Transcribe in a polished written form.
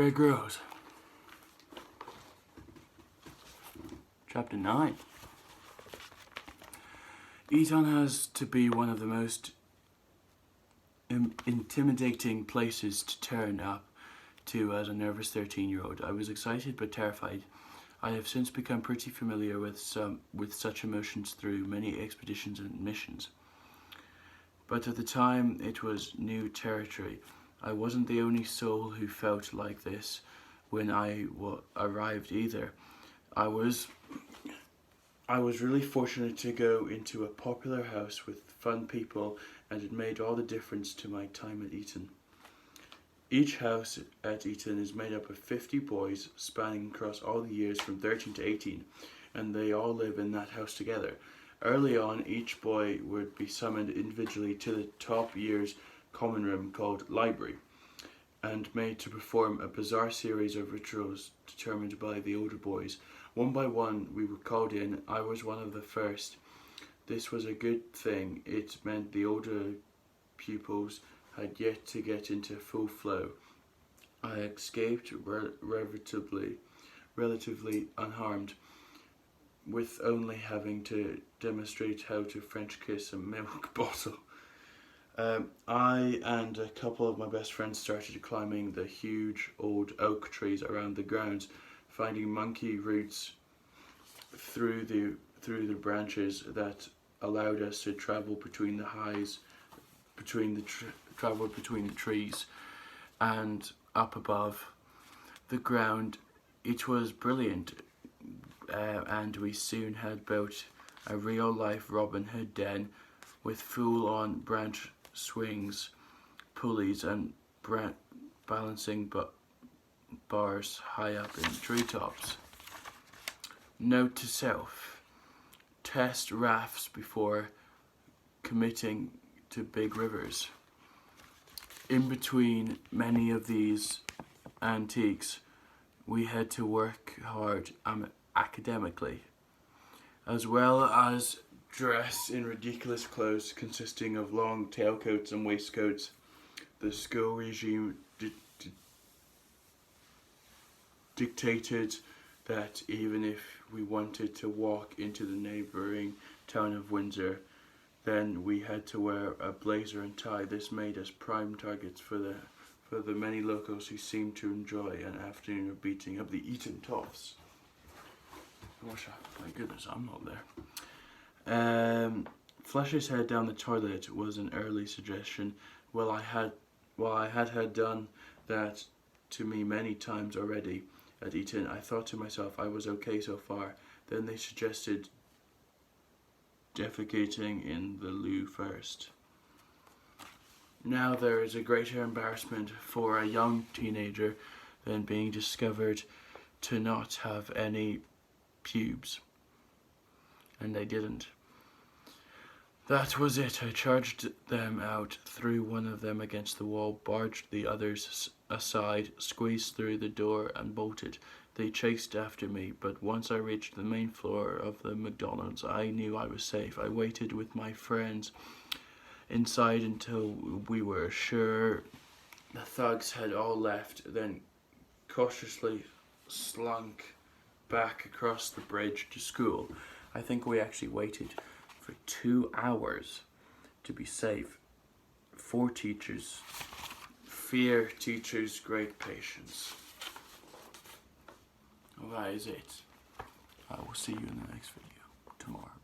Grylls. Chapter 9. Eton has to be one of the most intimidating places to turn up to as a nervous 13-year-old. I was excited but terrified. I have since become pretty familiar with such emotions through many expeditions and missions. But at the time, it was new territory. I wasn't the only soul who felt like this when I arrived either. I was really fortunate to go into a popular house with fun people, and it made all the difference to my time at Eton. Each house at Eton is made up of 50 boys spanning across all the years from 13 to 18, and they all live in that house together. Early on, each boy would be summoned individually to the top year's common room called library, and made to perform a bizarre series of rituals determined by the older boys. One by one, we were called in. I was one of the first. This was a good thing. It meant the older pupils had yet to get into full flow. I escaped relatively unharmed, with only having to demonstrate how to French kiss a milk bottle. I and a couple of my best friends started climbing the huge old oak trees around the grounds, finding monkey roots through the branches that allowed us to travel between the trees and up above the ground. It was brilliant, and we soon had built a real-life Robin Hood den with full-on branch swings, pulleys, and balancing bars high up in treetops. Note to self: test rafts before committing to big rivers. In between many of these antiques, we had to work hard academically, as well as dress in ridiculous clothes consisting of long tailcoats and waistcoats. The school regime dictated that even if we wanted to walk into the neighbouring town of Windsor, then we had to wear a blazer and tie. This made us prime targets for the many locals who seemed to enjoy an afternoon of beating up the Eton Toffs. My goodness, I'm not there. Flush his head down the toilet was an early suggestion. While I had done that to me many times already at Eton, I thought to myself I was okay so far. Then they suggested defecating in the loo first. Now there is a greater embarrassment for a young teenager than being discovered to not have any pubes. And they didn't. That was it. I charged them out, threw one of them against the wall, barged the others aside, squeezed through the door and bolted. They chased after me, but once I reached the main floor of the McDonald's, I knew I was safe. I waited with my friends inside until we were sure the thugs had all left, then cautiously slunk back across the bridge to school. I think we actually waited for 2 hours to be safe. 4 teachers. Fear teachers' great patience. Well, that is it. I will see you in the next video tomorrow.